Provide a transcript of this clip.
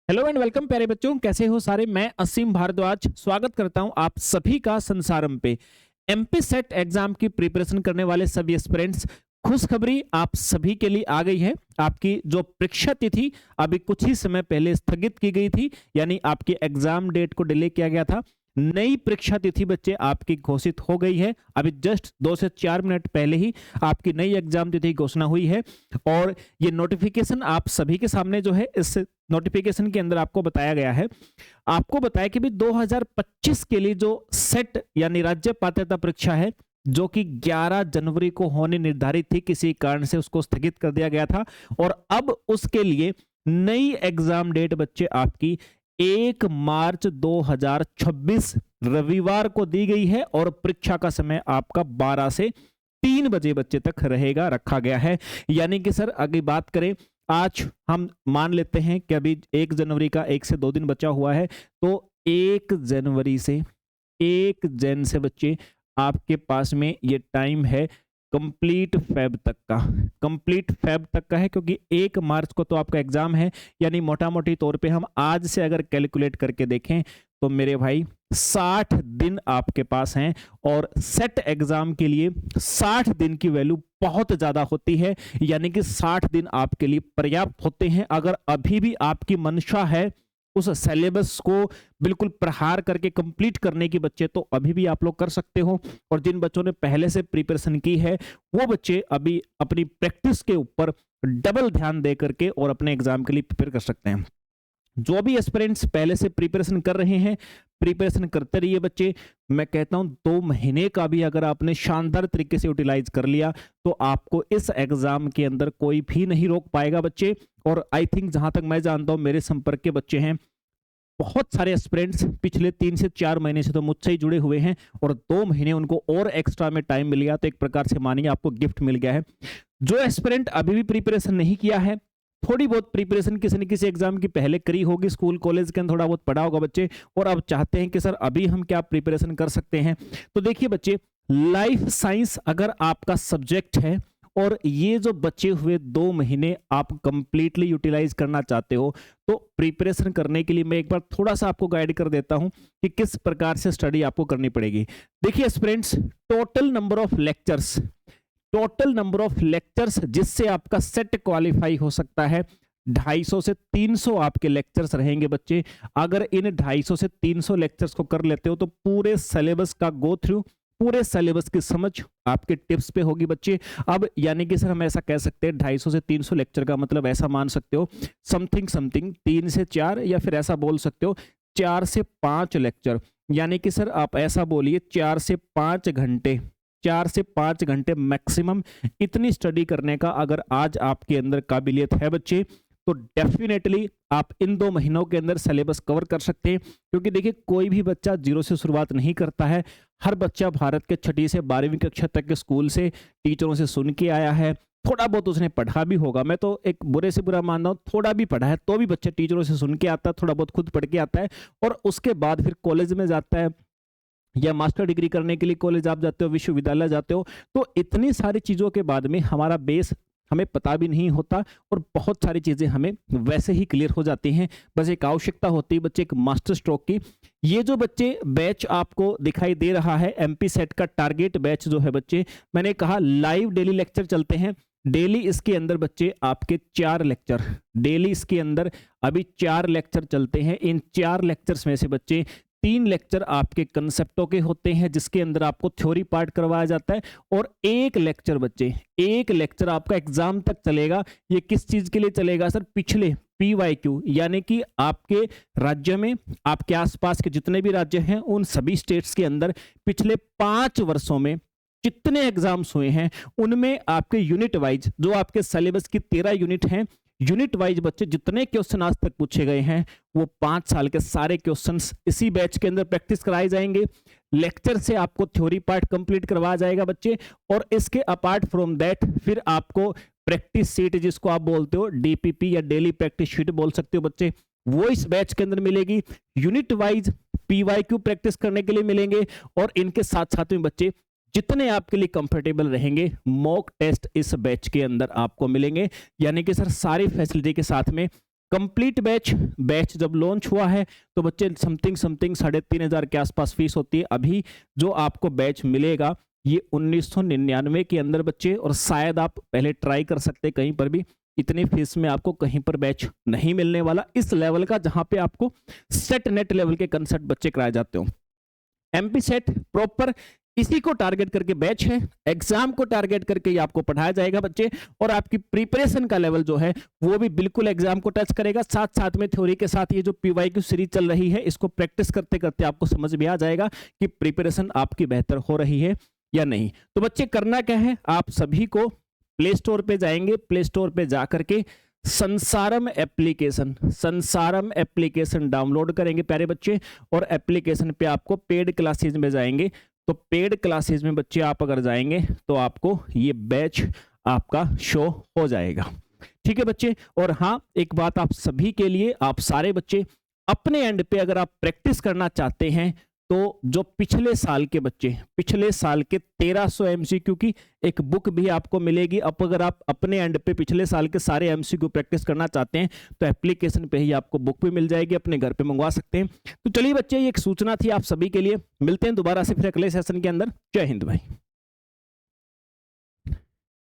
Hello and welcome प्यारे बच्चों, कैसे हो सारे। मैं असीम भारद्वाज स्वागत करता हूं आप सभी का संसारम पे। एमपी सेट एग्जाम की प्रिपरेशन करने वाले सभी एस्पिरेंट्स, खुशखबरी आप सभी के लिए आ गई है। आपकी जो परीक्षा तिथि अभी कुछ ही समय पहले स्थगित की गई थी, यानी आपकी एग्जाम डेट को डिले किया गया था। नई परीक्षा तिथि बच्चे आपकी घोषित हो गई है। अभी जस्ट 2 से 4 मिनट पहले ही आपकी नई एग्जाम तिथि घोषणा हुई है और ये नोटिफिकेशन आप सभी के सामने जो है, इस नोटिफिकेशन के अंदर आपको बताया गया है। आपको बताया कि भी 2025 के लिए जो सेट यानी राज्य पात्रता परीक्षा है, जो कि 11 जनवरी को होने निर्धारित थी, किसी कारण से उसको स्थगित कर दिया गया था और अब उसके लिए नई एग्जाम डेट बच्चे आपकी 1 मार्च 2026 रविवार को दी गई है और परीक्षा का समय आपका 12 से 3 बजे बच्चे तक रहेगा, रखा गया है। यानी कि सर अगर बात करें, आज हम मान लेते हैं कि अभी 1 जनवरी का 1 से 2 दिन बचा हुआ है, तो 1 जनवरी से 1 जन से बच्चे आपके पास में ये टाइम है कंप्लीट फेब तक का। कंप्लीट फेब तक का है क्योंकि 1 मार्च को तो आपका एग्जाम है, यानी मोटा मोटी तौर पे हम आज से अगर कैलकुलेट करके देखें तो मेरे भाई 60 दिन आपके पास हैं। और सेट एग्जाम के लिए 60 दिन की वैल्यू बहुत ज्यादा होती है, यानी कि 60 दिन आपके लिए पर्याप्त होते हैं। अगर अभी भी आपकी मंशा है उस सिलेबस को बिल्कुल प्रहार करके कंप्लीट करने की बच्चे, तो अभी भी आप लोग कर सकते हो। और जिन बच्चों ने पहले से प्रिपरेशन की है वो बच्चे अभी अपनी प्रैक्टिस के ऊपर डबल ध्यान दे करके और अपने एग्जाम के लिए प्रिपेयर कर सकते हैं। जो भी एस्पिरेंट्स पहले से प्रिपरेशन कर रहे हैं, प्रिपरेशन करते रहिए बच्चे। मैं कहता हूं 2 महीने का भी अगर आपने शानदार तरीके से यूटिलाइज कर लिया तो आपको इस एग्जाम के अंदर कोई भी नहीं रोक पाएगा बच्चे। और आई थिंक जहां तक मैं जानता हूं, मेरे संपर्क के बच्चे हैं, बहुत सारे एस्पिरेंट्स पिछले 3 से 4 महीने से तो मुझसे ही जुड़े हुए हैं और 2 महीने उनको और एक्स्ट्रा में टाइम मिल गया, तो एक प्रकार से मानिए आपको गिफ्ट मिल गया है। जो एस्पिरेंट अभी भी प्रिपरेशन नहीं किया है, थोड़ी बहुत प्रिपरेशन किसी न किसी एग्जाम की पहले करी होगी, स्कूल कॉलेज के अंदर थोड़ा बहुत पढ़ा होगा बच्चे, और अब चाहते हैं कि सर अभी हम क्या प्रिपरेशन कर सकते हैं, तो देखिए बच्चे, लाइफ साइंस अगर आपका सब्जेक्ट है और ये जो बचे हुए 2 महीने आप कंप्लीटली यूटिलाइज करना चाहते हो, तो प्रिपरेशन करने के लिए मैं एक बार थोड़ा सा आपको गाइड कर देता हूं कि किस प्रकार से स्टडी आपको करनी पड़ेगी। देखिए students, total number of lectures जिससे आपका सेट क्वालिफाई हो सकता है, 250 से 300 आपके लेक्चर्स रहेंगे बच्चे। अगर इन 250 से 300 लेक्चर्स को कर लेते हो तो पूरे सिलेबस का गो थ्रू, पूरे सिलेबस की समझ आपके टिप्स पे होगी बच्चे। अब यानी कि सर हम ऐसा कह सकते हैं 250 से 300 लेक्चर का मतलब ऐसा मान सकते हो समथिंग समथिंग 3 से 4, या फिर ऐसा बोल सकते हो 4 से 5 लेक्चर। यानी कि सर आप ऐसा बोलिए 4 से 5 घंटे, 4 से 5 घंटे मैक्सिमम इतनी स्टडी करने का अगर आज आपके अंदर काबिलियत है बच्चे, तो डेफिनेटली आप इन 2 महीनों के अंदर सिलेबस कवर कर सकते हैं। क्योंकि देखिए कोई भी बच्चा जीरो से शुरुआत नहीं करता है। हर बच्चा भारत के 6ठी से 12वीं कक्षा तक के स्कूल से टीचरों से सुन के आया है, थोड़ा बहुत उसने पढ़ा भी होगा। मैं तो एक बुरे से बुरा मानता हूँ, थोड़ा भी पढ़ा है तो भी बच्चा टीचरों से सुन के आता है, थोड़ा बहुत खुद पढ़ के आता है और उसके बाद फिर कॉलेज में जाता है या मास्टर डिग्री करने के लिए कॉलेज आप जाते हो, विश्वविद्यालय जाते हो, तो इतनी सारी चीज़ों के बाद में हमारा बेस हमें पता भी नहीं होता और बहुत सारी चीज़ें हमें वैसे ही क्लियर हो जाती हैं। बस एक आवश्यकता होती है बच्चे एक मास्टर स्ट्रोक की। ये जो बच्चे बैच आपको दिखाई दे रहा है, एमपी सेट का टारगेट बैच जो है बच्चे, मैंने कहा लाइव डेली लेक्चर चलते हैं। डेली इसके अंदर बच्चे आपके 4 लेक्चर, डेली इसके अंदर अभी 4 लेक्चर चलते हैं। इन 4 लेक्चर्स में से बच्चे 3 लेक्चर आपके कंसेप्टों के होते हैं जिसके अंदर आपको थ्योरी पार्ट करवाया जाता है, और एक लेक्चर बच्चे, एक लेक्चर आपका एग्जाम तक चलेगा। ये किस चीज के लिए चलेगा सर? पिछले PYQ, यानी कि आपके राज्य में, आपके आसपास के जितने भी राज्य हैं उन सभी स्टेट्स के अंदर पिछले 5 वर्षों में जितने एग्जाम्स हुए हैं उनमें आपके यूनिट वाइज, जो आपके सिलेबस की 13 यूनिट हैं, यूनिट वाइज बच्चे जितने क्वेश्चन आज तक पूछे गए हैं वो 5 साल के सारे क्वेश्चंस इसी बैच के अंदर प्रैक्टिस कराए जाएंगे। लेक्चर से आपको थ्योरी पार्ट कंप्लीट करवाया जाएगा बच्चे, और इसके अपार्ट फ्रॉम दैट फिर आपको प्रैक्टिस सीट, जिसको आप बोलते हो DPP या डेली प्रैक्टिस शीट बोल सकते हो बच्चे, वो इस बैच के अंदर मिलेगी। यूनिट वाइज PYQ प्रैक्टिस करने के लिए मिलेंगे, और इनके साथ साथ में बच्चे जितने आपके लिए कंफर्टेबल रहेंगे मॉक टेस्ट इस बैच के अंदर आपको मिलेंगे। यानी कि सर सारी फैसिलिटी के साथ में कंप्लीट बैच जब लॉन्च हुआ है तो बच्चे समथिंग 3,500 के आसपास फीस होती है। अभी जो आपको बैच मिलेगा ये 1999 के अंदर बच्चे, और शायद आप पहले ट्राई कर सकते कहीं पर भी, इतनी फीस में आपको कहीं पर बैच नहीं मिलने वाला इस लेवल का, जहां पे आपको सेट नेट लेवल के कंसेप्ट बच्चे कराए जाते हो। एमपी सेट प्रॉपर इसी को टारगेट करके बैच है, एग्जाम को टारगेट करके ये आपको पढ़ाया जाएगा बच्चे, और आपकी प्रिपरेशन का लेवल जो है वो भी बिल्कुल एग्जाम को टच करेगा। साथ साथ में थ्योरी के साथ ये जो पीवाईक्यू सीरीज चल रही है इसको प्रैक्टिस करते करते आपको समझ में आ जाएगा कि प्रिपरेशन आपकी बेहतर हो रही है या नहीं। तो बच्चे करना क्या है, आप सभी को प्ले स्टोर पे जाएंगे, प्ले स्टोर पे जा करके संसारम एप्लीकेशन डाउनलोड करेंगे प्यारे बच्चे, और एप्लीकेशन पे आपको पेड क्लासेज में जाएंगे। तो पेड क्लासेज में बच्चे आप अगर जाएंगे तो आपको ये बैच आपका शो हो जाएगा। ठीक है बच्चे, और हाँ एक बात आप सभी के लिए, आप सारे बच्चे अपने एंड पे अगर आप प्रैक्टिस करना चाहते हैं तो जो पिछले साल के बच्चे, पिछले साल के 1300 एमसीक्यू की एक बुक भी आपको मिलेगी। अब अगर आप अपने एंड पे पिछले साल के सारे एमसीक्यू प्रैक्टिस करना चाहते हैं तो एप्लीकेशन पे ही आपको बुक भी मिल जाएगी, अपने घर पे मंगवा सकते हैं। तो चलिए बच्चे, ये एक सूचना थी आप सभी के लिए। मिलते हैं दोबारा से फिर अगले सेशन के अंदर। जय हिंद भाई।